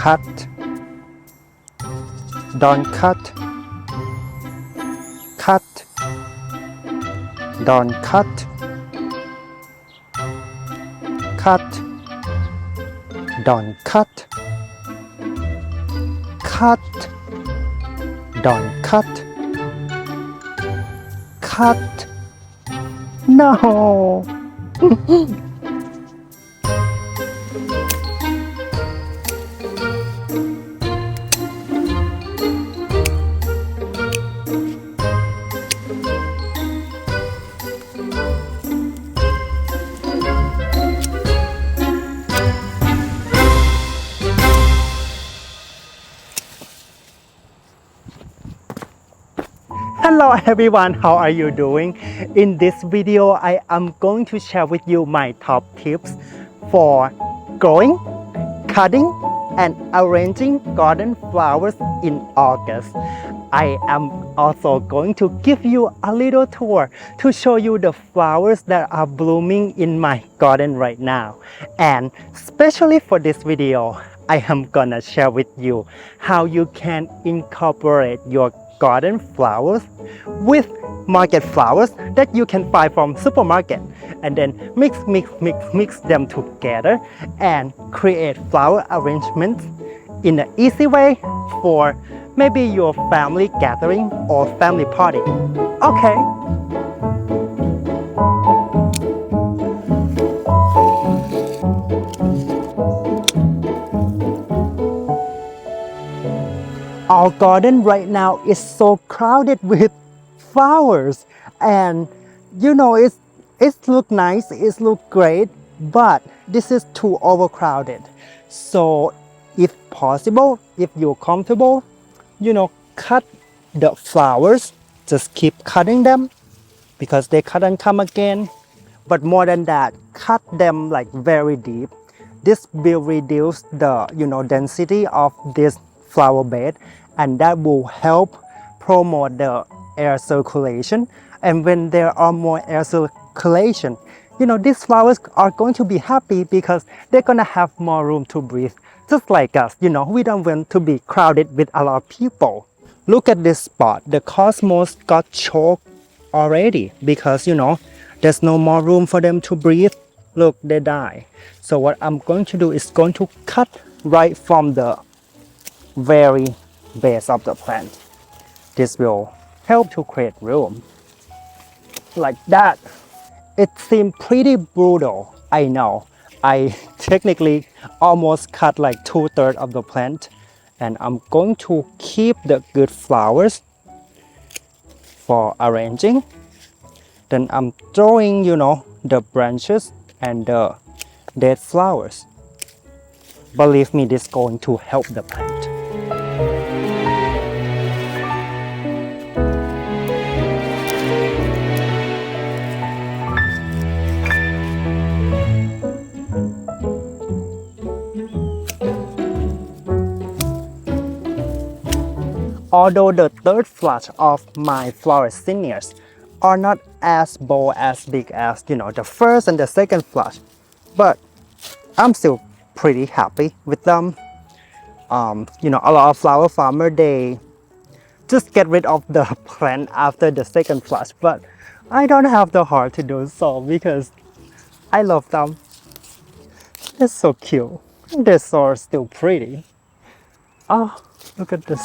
cut, don't cut, cut, don't cut, cut, don't cut, cut, don't cut, cut. No. Hello everyone, how are you doing? In this video, I am going to share with you my top tips for growing, cutting, and arranging garden flowers in August. I am also going to give you a little tour to show you the flowers that are blooming in my garden right now. And especially for this video, I am gonna share with you how you can incorporate your garden flowers with market flowers that you can buy from supermarket, and then mix them together and create flower arrangements in an easy way for maybe your family gathering or family party. Okay. Our garden right now is so crowded with flowers, and you know it look nice, it look great, but this is too overcrowded. So if possible, if you're comfortable, cut the flowers, just keep cutting them because they cut and come again. But more than that, cut them like very deep. This will reduce the density of this flower bed, and that will help promote the air circulation. And when there are more air circulation, these flowers are going to be happy because they're gonna have more room to breathe. Just like us, we don't want to be crowded with a lot of people. Look at this spot. The cosmos got choked already because there's no more room for them to breathe. Look, they die. So what I'm going to do is going to cut right from the very base of the plant. This will help to create room. Like that. It seemed pretty brutal, I know. I technically almost cut like 2/3 of the plant, and I'm going to keep the good flowers for arranging. Then I'm throwing, the branches and the dead flowers. Believe me, this is going to help the plant. Although the third flush of my flower zinnias are not as bold, as big as the first and the second flush, but I'm still pretty happy with them. A lot of flower farmers, they just get rid of the plant after the second flush, but I don't have the heart to do so because I love them. They're so cute. They're so still pretty. Oh, look at this.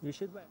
You should wait.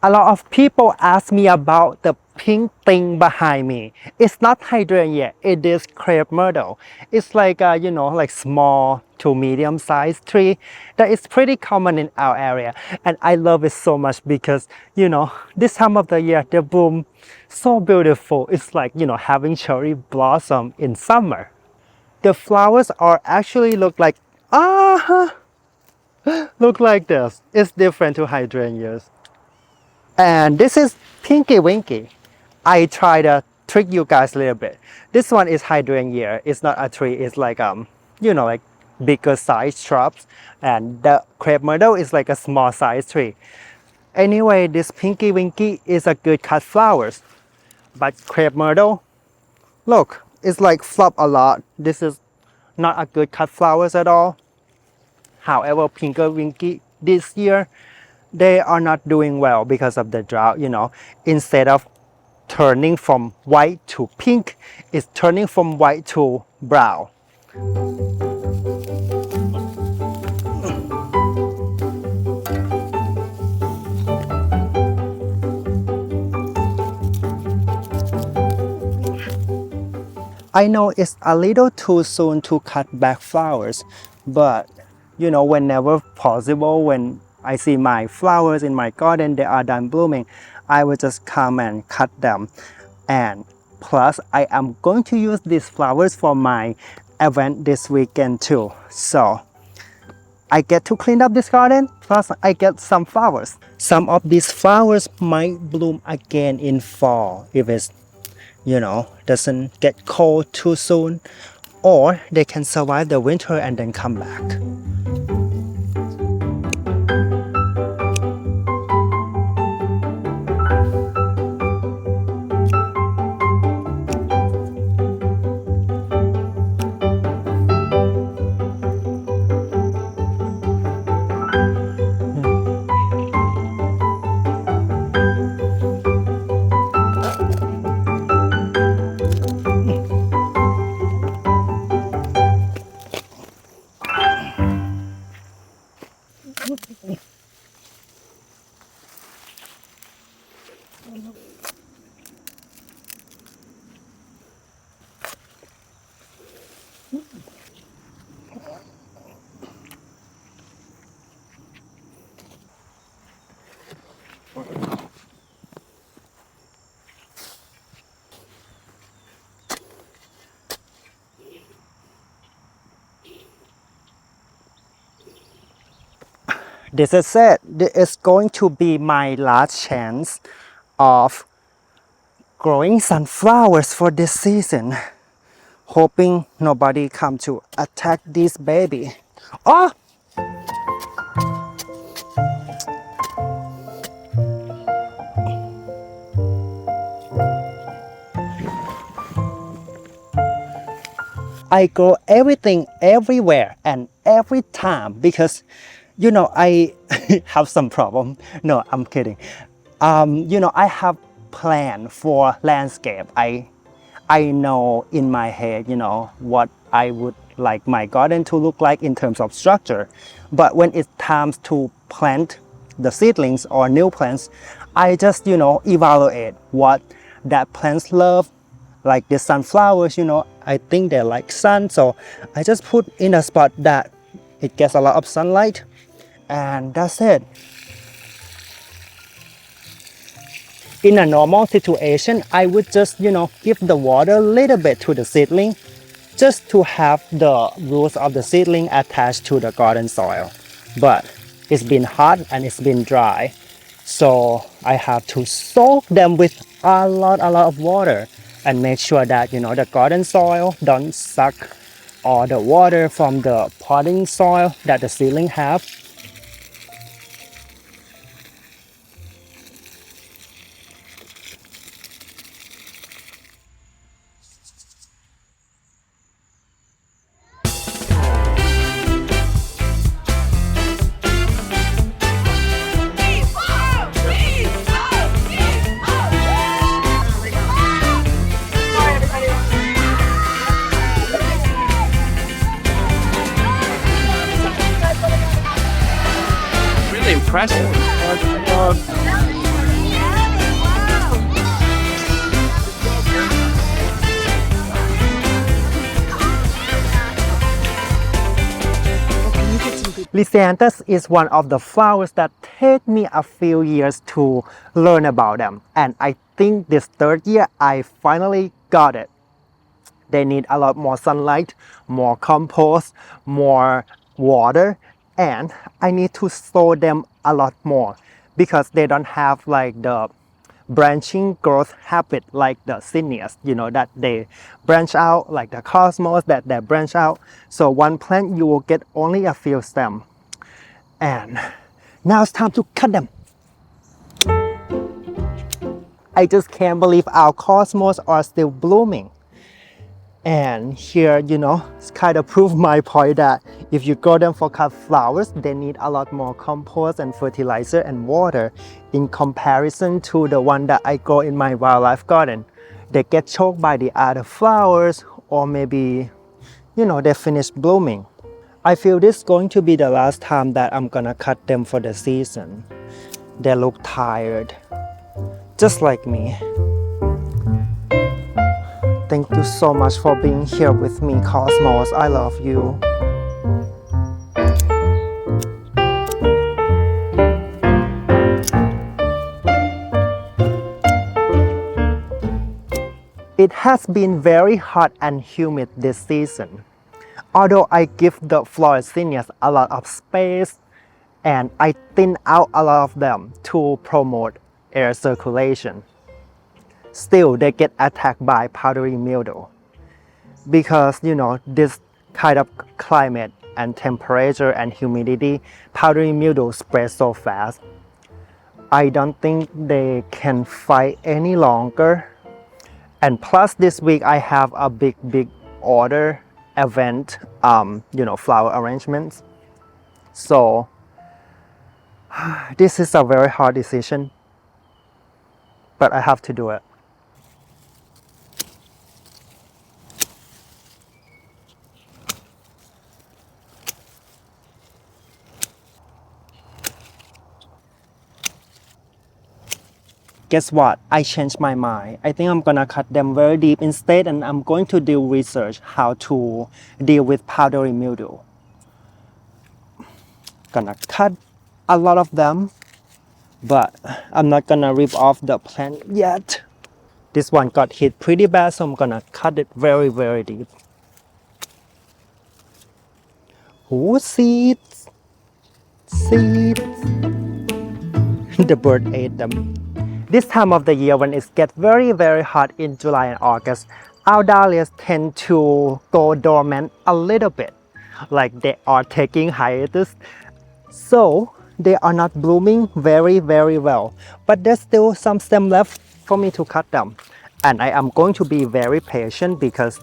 A lot of people ask me about the pink thing behind me. It's not hydrangea, it is crepe myrtle. It's like a, like small to medium sized tree that is pretty common in our area. And I love it so much because, this time of the year, they bloom so beautiful. It's like, having cherry blossom in summer. The flowers are actually look like this. It's different to hydrangeas. And this is Pinky Winky. I try to trick you guys a little bit. This one is hydrangea. It's not a tree. It's like like bigger size shrubs. And the crepe myrtle is like a small size tree. Anyway, this Pinky Winky is a good cut flowers. But crepe myrtle, look, it's like flop a lot. This is not a good cut flowers at all. However, Pinky Winky this year, they are not doing well because of the drought, Instead of turning from white to pink, it's turning from white to brown. I know it's a little too soon to cut back flowers, but whenever possible, when I see my flowers in my garden, they are done blooming, I will just come and cut them. And plus, I am going to use these flowers for my event this weekend too. So I get to clean up this garden, plus I get some flowers. Some of these flowers might bloom again in fall if it's doesn't get cold too soon, or they can survive the winter and then come back. This is it. This is going to be my last chance of growing sunflowers for this season. Hoping nobody come to attack this baby. Oh! I grow everything everywhere and every time because I have some problem. No, I'm kidding. I have plan for landscape. I know in my head, what I would like my garden to look like in terms of structure. But when it's time to plant the seedlings or new plants, I just, evaluate what that plants love. Like the sunflowers, I think they like sun. So I just put in a spot that it gets a lot of sunlight. And that's it. In a normal situation, I would just, give the water a little bit to the seedling just to have the roots of the seedling attached to the garden soil. But it's been hot and it's been dry. So I have to soak them with a lot of water and make sure that, the garden soil don't suck all the water from the potting soil that the seedling have. Impressive. Lysianthus is one of the flowers that take me a few years to learn about them, and I think this third year I finally got it. They need a lot more sunlight, more compost, more water, and I need to sow them a lot more because they don't have like the branching growth habit like the zinnias, that they branch out, like the cosmos that they branch out. So one plant you will get only a few stems. And now it's time to cut them. I just can't believe our cosmos are still blooming. And here, it's kind of prove my point that if you grow them for cut flowers, they need a lot more compost and fertilizer and water in comparison to the one that I grow in my wildlife garden. They get choked by the other flowers, or maybe, they finish blooming. I feel this is going to be the last time that I'm gonna cut them for the season. They look tired, just like me. Thank you so much for being here with me, Cosmos. I love you. It has been very hot and humid this season. Although I give the Floresinas a lot of space and I thin out a lot of them to promote air circulation, still they get attacked by powdery mildew. Because this kind of climate and temperature and humidity, powdery mildew spreads so fast. I don't think they can fight any longer. And plus this week I have a big order event, flower arrangements. So this is a very hard decision, but I have to do it. Guess what? I changed my mind. I think I'm gonna cut them very deep instead, and I'm going to do research how to deal with powdery mildew. Gonna cut a lot of them, but I'm not gonna rip off the plant yet. This one got hit pretty bad, so I'm gonna cut it very deep. Ooh, seeds! Seeds! The bird ate them. This time of the year when it gets very hot in July and August, our dahlias tend to go dormant a little bit, like they are taking hiatus. So they are not blooming very well, but there's still some stem left for me to cut them. And I am going to be very patient because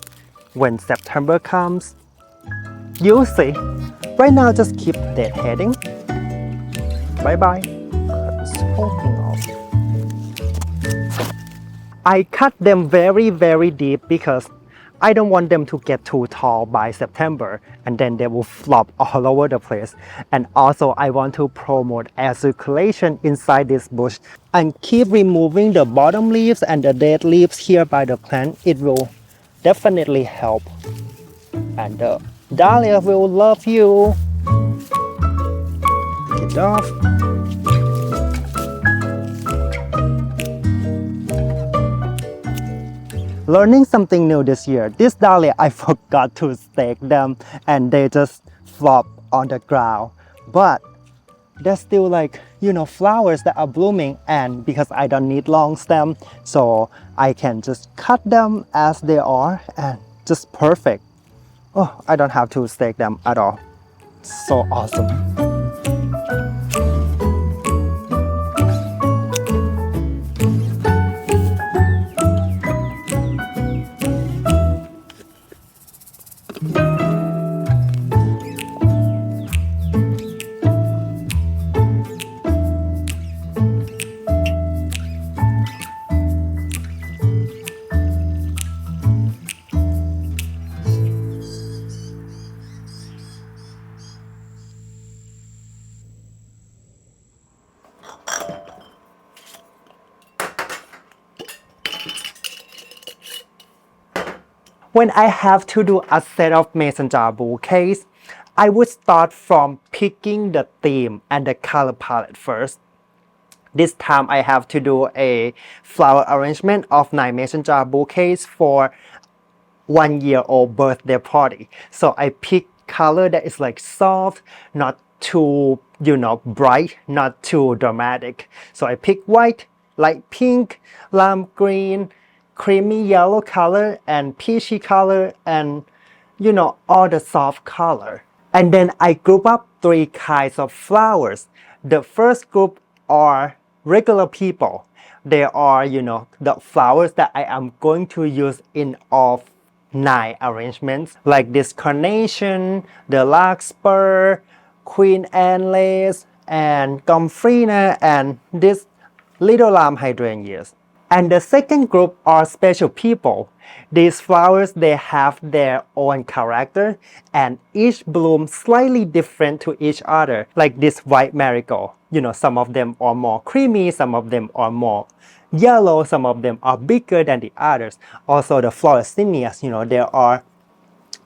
when September comes, you'll see. Right now just keep deadheading. Bye bye. It's poking off. I cut them very deep because I don't want them to get too tall by September and then they will flop all over the place. And also I want to promote air circulation inside this bush and keep removing the bottom leaves and the dead leaves here by the plant. It will definitely help. And the dahlia will love you. Get off. Learning something new this year. This dahlia, I forgot to stake them and they just flop on the ground. But there's still flowers that are blooming, and because I don't need long stem, so I can just cut them as they are and just perfect. Oh, I don't have to stake them at all. So awesome. When I have to do a set of mason jar bouquets, I would start from picking the theme and the color palette first. This time I have to do a flower arrangement of 9 mason jar bouquets for 1-year-old birthday party. So I pick color that is like soft, not too, bright, not too dramatic. So I pick white, light pink, lime green, creamy yellow color, and peachy color, and all the soft color. And then I group up 3 kinds of flowers. The first group are regular people. They are, the flowers that I am going to use in all 9 arrangements, like this carnation, the larkspur, Queen Anne lace, and gomphrena, and this little lamb hydrangeas. And the second group are special people. These flowers, they have their own character and each bloom slightly different to each other, like this white marigold. Some of them are more creamy, some of them are more yellow, some of them are bigger than the others. Also the florestinias, there are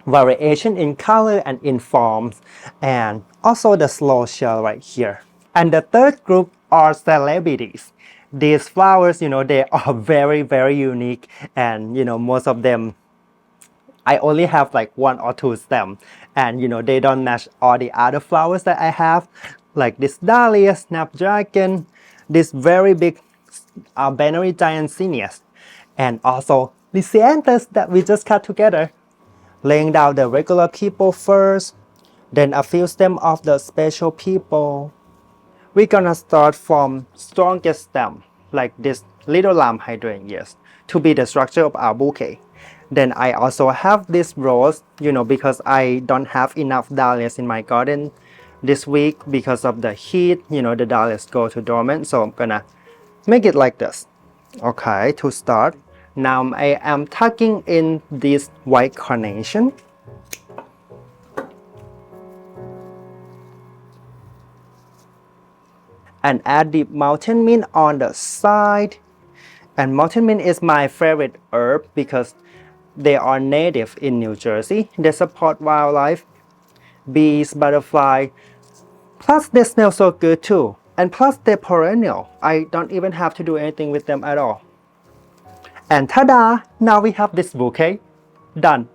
variation in color and in forms, and also the slow shell right here. And the third group are celebrities. These flowers, they are very, very unique, and most of them I only have like 1 or 2 stems, and they don't match all the other flowers that I have, like this Dahlia, snapdragon, this very big binary giant zinnias, and also the cyanthus that we just cut together. Laying down the regular people first, then a few stems of the special people. We're gonna start from strongest stem, like this little lamb hydrangeas, to be the structure of our bouquet. Then I also have this rose, because I don't have enough dahlias in my garden this week because of the heat, the dahlias go to dormant, so I'm gonna make it like this. Okay, to start, now I am tucking in this white carnation. And add the mountain mint on the side. And mountain mint is my favorite herb because they are native in New Jersey. They support wildlife, bees, butterfly. Plus they smell so good too. And plus they're perennial. I don't even have to do anything with them at all. And ta-da! Now we have this bouquet. Done.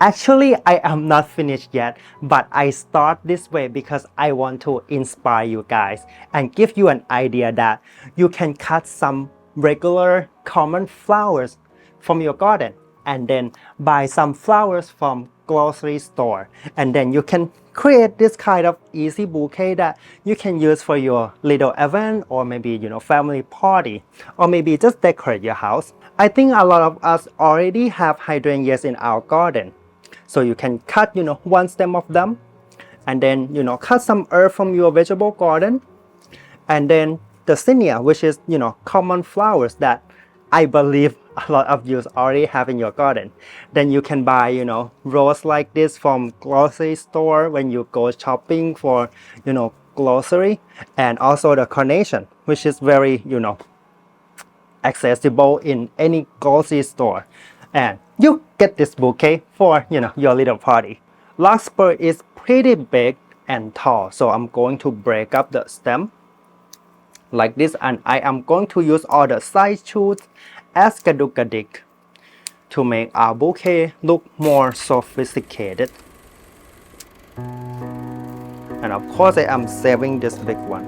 Actually, I am not finished yet, but I start this way because I want to inspire you guys and give you an idea that you can cut some regular common flowers from your garden and then buy some flowers from grocery store, and then you can create this kind of easy bouquet that you can use for your little event, or maybe family party, or maybe just decorate your house. I think a lot of us already have hydrangeas in our garden, so you can cut 1 stem of them, and then cut some herb from your vegetable garden, and then the zinnia, which is common flowers that I believe a lot of you already have in your garden. Then you can buy rose like this from grocery store when you go shopping for grocery, and also the carnation, which is very accessible in any grocery store, and you get this bouquet for your little party. Larkspur is pretty big and tall, so I'm going to break up the stem like this, and I am going to use all the side shoots as kadukadik to make our bouquet look more sophisticated. And of course I am saving this big one.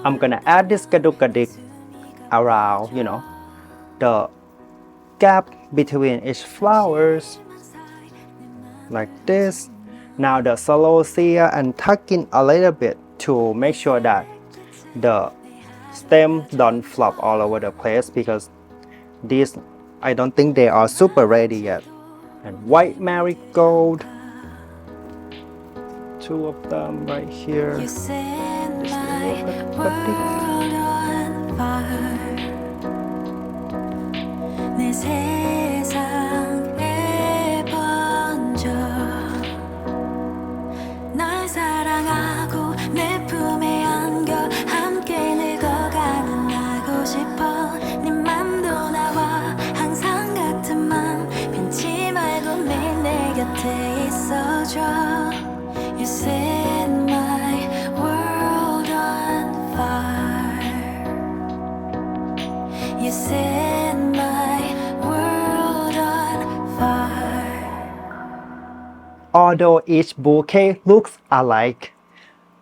I'm gonna add this kadukadik around the gap between each flowers like this. Now the celosia, and tuck in a little bit to make sure that the stem don't flop all over the place, because these I don't think they are super ready yet. And white marigold, 2 of them right here. This little kadukadik. 곁에 있어줘. You set my world on fire. You set my world on fire. Although each bouquet looks alike,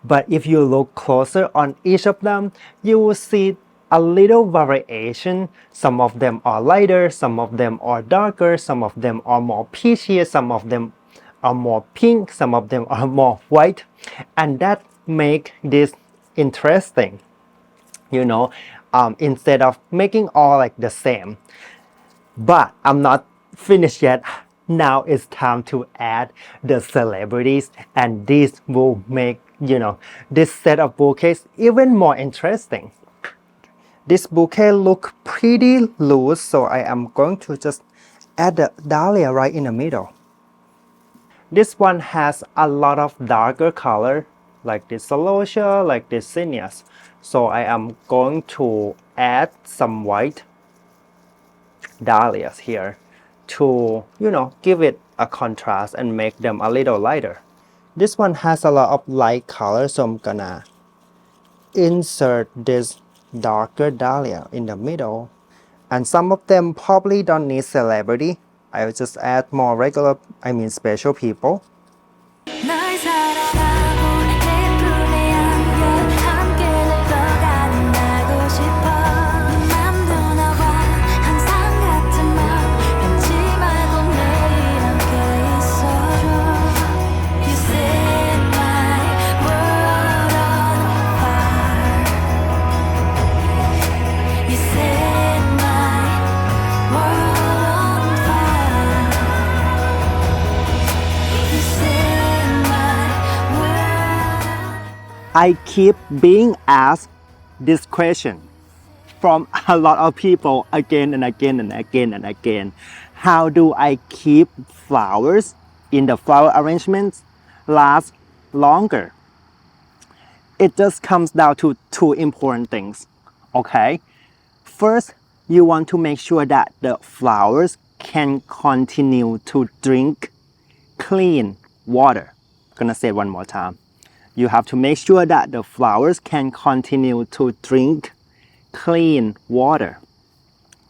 but if you look closer on each of them, you will see a little variation. Some of them are lighter, some of them are darker, some of them are more peachy, some of them are more pink, some of them are more white, and that make this interesting. Instead of making all like the same. But I'm not finished yet. Now it's time to add the celebrities, and this will make this set of bouquets even more interesting. This bouquet look pretty loose, so I am going to just add the dahlia right in the middle. This one has a lot of darker color, like this celosia, like this zinnias. So I am going to add some white dahlias here to give it a contrast and make them a little lighter. This one has a lot of light color, so I'm gonna insert this darker dahlia in the middle, and some of them probably don't need celebrity. I will just add more regular, special people. 널 사랑하고 내 품에 안겨 함께 늙어가는 나고 싶어. 맘도 나와 항상 같은 맘 변치 말고 매일 함께 있어줘. You set my world on fire. You set my world on fire. You set my world. I keep being asked this question from a lot of people again and again and again and again. How do I keep flowers in the flower arrangements last longer? It just comes down to two important things. Okay, first, you want to make sure that the flowers can continue to drink clean water. I'm gonna say it one more time. You have to make sure that the flowers can continue to drink clean water.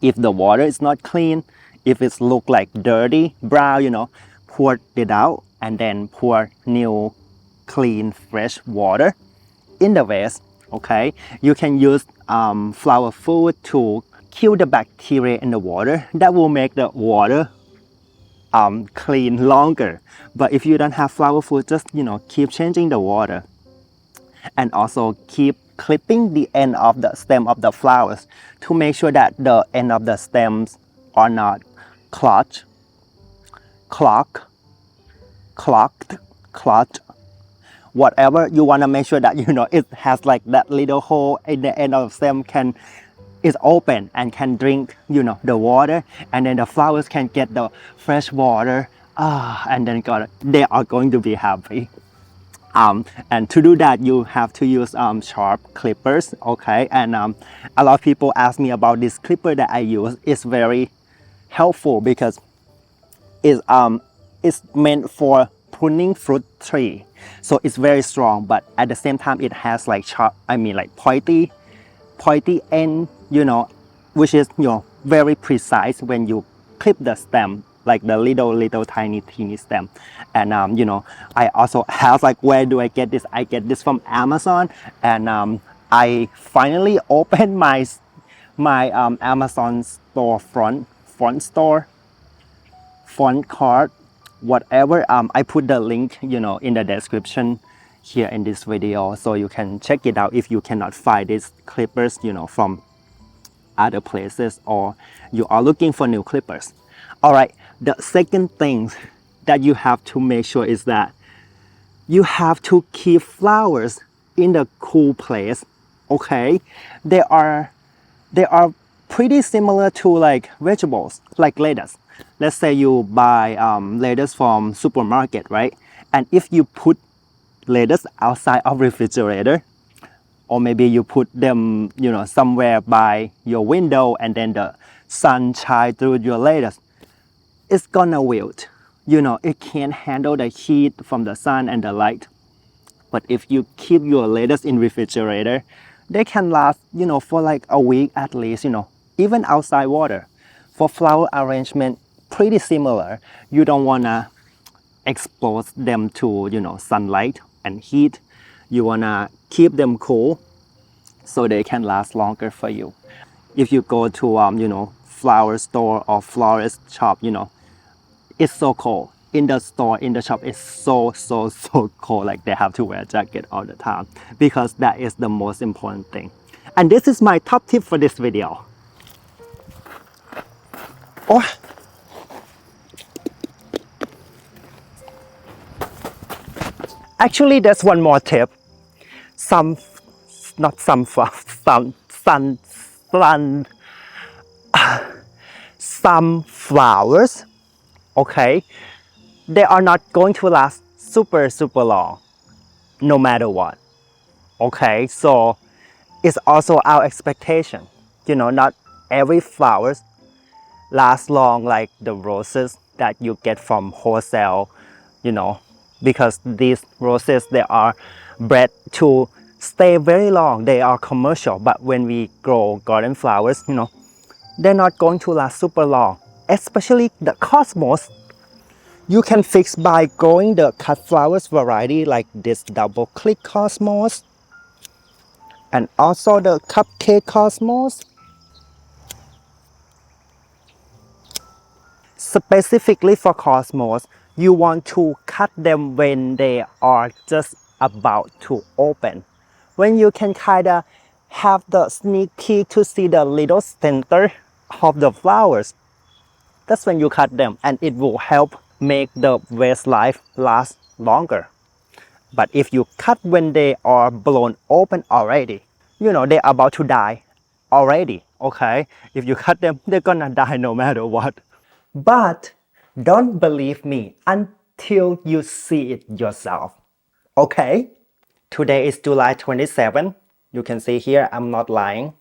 If the water is not clean, if it look like dirty, brown, pour it out and then pour new, clean, fresh water in the vase. Okay, you can use flower food to kill the bacteria in the water. That will make the water clean longer. But if you don't have flower food, just keep changing the water, and also keep clipping the end of the stem of the flowers to make sure that the end of the stems are not clogged, whatever. You want to make sure that it has like that little hole in the end of the stem is open and can drink the water, and then the flowers can get the fresh water, and then they are going to be happy. And to do that, you have to use sharp clippers. Okay, and a lot of people ask me about this clipper that I use. It's very helpful because it's meant for pruning fruit tree, so it's very strong, but at the same time it has like sharp, like pointy end, which is very precise when you clip the stem, like the little tiny stem. And I also have like, where do I get this? I get this from Amazon, and I finally opened my Amazon store front card, whatever. I put the link in the description here in this video, so you can check it out if you cannot find these clippers from other places, or you are looking for new clippers. All right, the second thing that you have to make sure is that you have to keep flowers in the cool place. Okay, they are pretty similar to like vegetables, like lettuce. Let's say you buy lettuce from supermarket, right? And if you put lettuce outside of refrigerator, or maybe you put them somewhere by your window, and then the sun shine through your lettuce, it's gonna wilt. you know, it can't handle the heat from the sun and the light. But if you keep your lettuce in refrigerator, they can last, you know, for like a week at least, you know, even outside water. For flower arrangement, pretty similar. You don't wanna expose them to, you know, sunlight and heat. You wanna keep them cool so they can last longer for you. If you go to, you know, flower store or florist shop, you know, it's so cold. In the store, in the shop, it's so cold. Like they have to wear a jacket all the time because that is the most important thing. And this is my top tip for this video. Oh. Actually, there's one more tip. Some, not some, some flowers, okay, they are not going to last super long, no matter what. Okay, so it's also our expectation. You know, not every flowers last long like the roses that you get from wholesale, you know, because these roses, they are bred to stay very long. They are commercial, but when we grow garden flowers, you know, they're not going to last super long. Especially the cosmos, you can fix by growing the cut flowers variety like this double click cosmos and also the cupcake cosmos. Specifically for cosmos, you want to cut them when they are just about to open. When you can kinda have the sneak peek to see the little center of the flowers, that's when you cut them, and it will help make the vase life last longer. But if you cut when they are blown open already, you know, they're about to die already, okay? If you cut them, they're gonna die no matter what. But don't believe me until you see it yourself, okay? Today is July 27. You can see here, I'm not lying.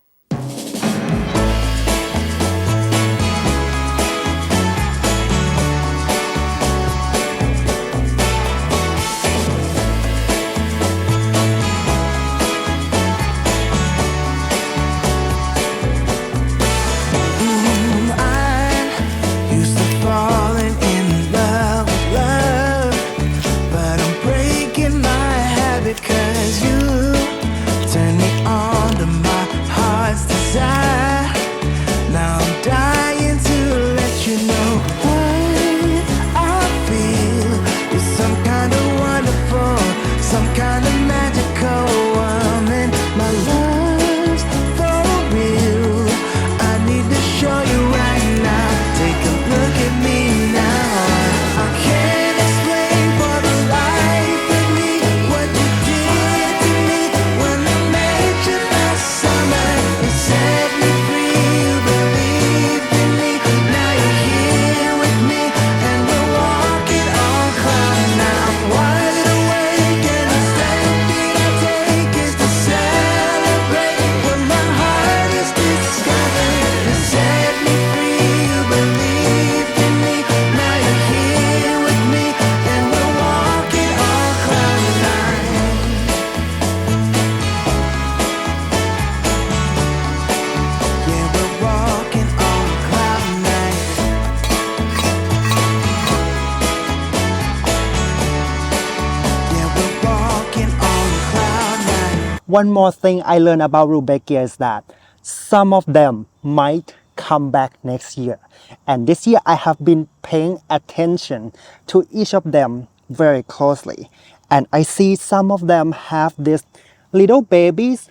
One more thing I learned about Rudbeckia is that some of them might come back next year. And this year I have been paying attention to each of them very closely. And I see some of them have these little babies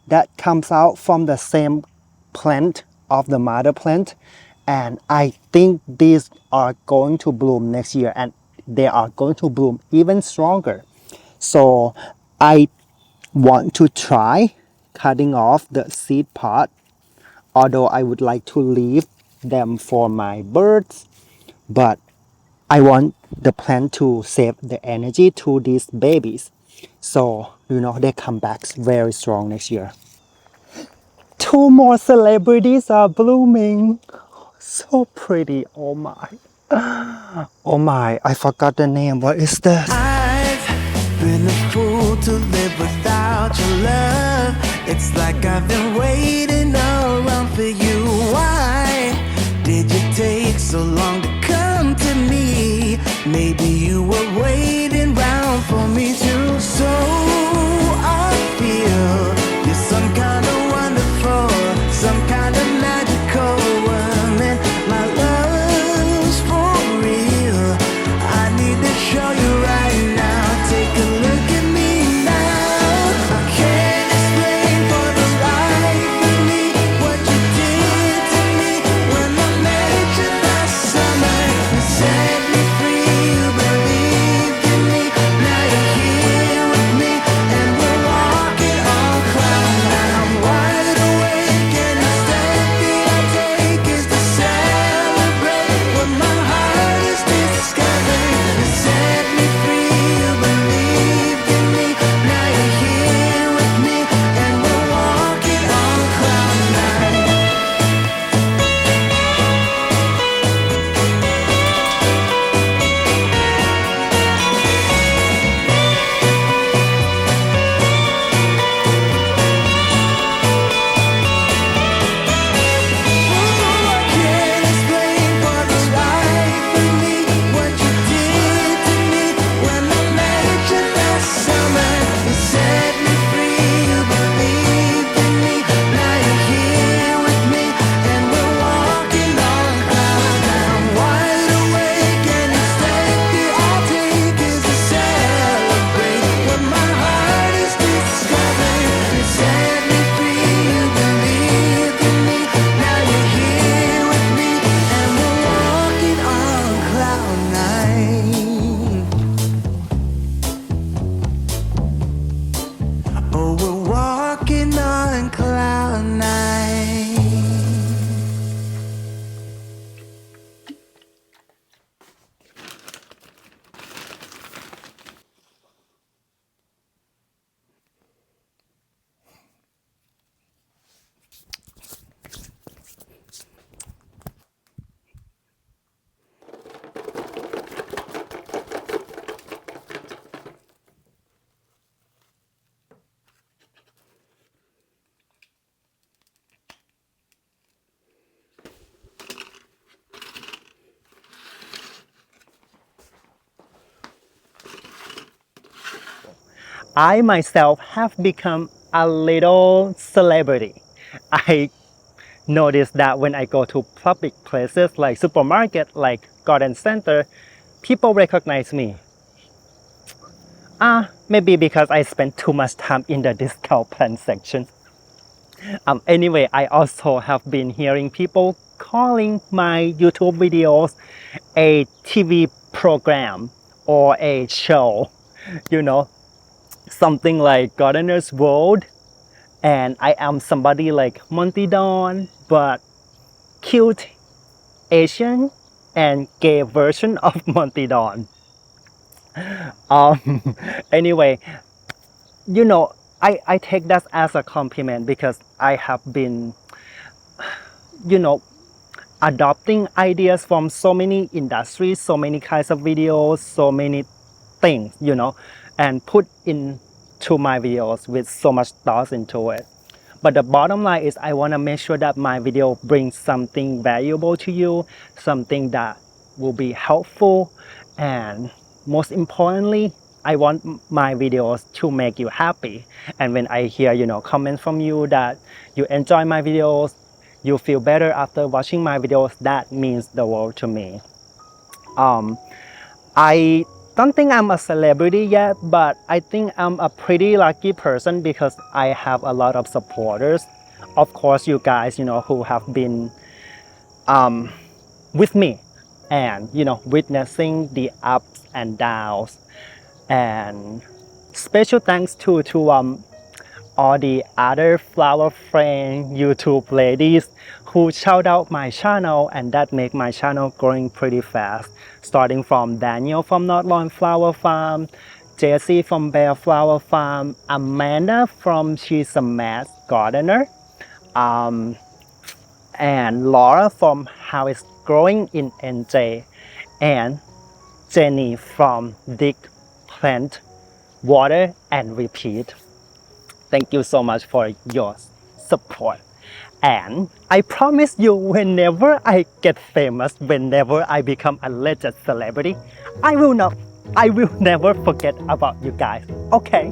that comes out from the same plant of the mother plant. And I think these are going to bloom next year, and they are going to bloom even stronger. So I want to try cutting off the seed pod, although I would like to leave them for my birds, but I want the plant to save the energy to these babies, so you know they come back very strong next year. Two more celebrities are blooming, so pretty. Oh my. Oh my, I forgot the name. What is this? I've been a fool to live without your love. It's like I've been waiting around for you. Why did you take so long to come to me? Maybe you were waiting round for me too. So I feel you're some kind of wonderful, some kind of magical woman. My love's for real. I need to show you right now. Take a look at me now. I can't explain for the life of me what you did to me when I met you last summer. You set me free, you believed in me. Now you're here with me, and we're walking on cloud nine. I'm wide awake, and the step that I take is to celebrate what my heart is discovering. You set me free, you believed in me. Now you're here with me, and we're walking on cloud nine. I can't explain for the life of me what you did to me when I met you last summer. You set me free, you believed in me. Now you're here with me, and we're walking on cloud nine. I'm wide awake, and the step that I take is to celebrate what my heart is discovering. You set me free, you believed in me. Now you're here with me, and we're walking on cloud nine. Oh, we're walking on cloud nine. I myself have become a little celebrity. I notice that when I go to public places like supermarket, like garden center, people recognize me. Maybe because I spend too much time in the discount plant section. Anyway, I also have been hearing people calling my YouTube videos a TV program or a show, you know, something like Gardener's World. And I am somebody like Monty Don, but cute Asian and gay version of Monty Don. Anyway, you know, I take that as a compliment because I have been, you know, adopting ideas from so many industries, so many kinds of videos, so many things, you know, and put into my videos with so much thoughts into it. But the bottom line is I want to make sure that my video brings something valuable to you, something that will be helpful, and most importantly, I want my videos to make you happy. And when I hear, you know, comments from you that you enjoy my videos, you feel better after watching my videos, that means the world to me. I don't think I'm a celebrity yet, but I think I'm a pretty lucky person because I have a lot of supporters. Of course, you guys, you know, who have been with me and, you know, witnessing the ups and downs. And special thanks to all the other flower friend YouTube ladies who shout out my channel, and that make my channel growing pretty fast. Starting from Daniel from North Lawn Flower Farm, Jessie from Bear Flower Farm, Amanda from She's a Mad Gardener, and Laura from How It's Growing in NJ. and Jenny from Dig, Plant, Water and Repeat. Thank you so much for your support. And I promise you, whenever I get famous, whenever I become a legend celebrity, I will never forget about you guys. Okay?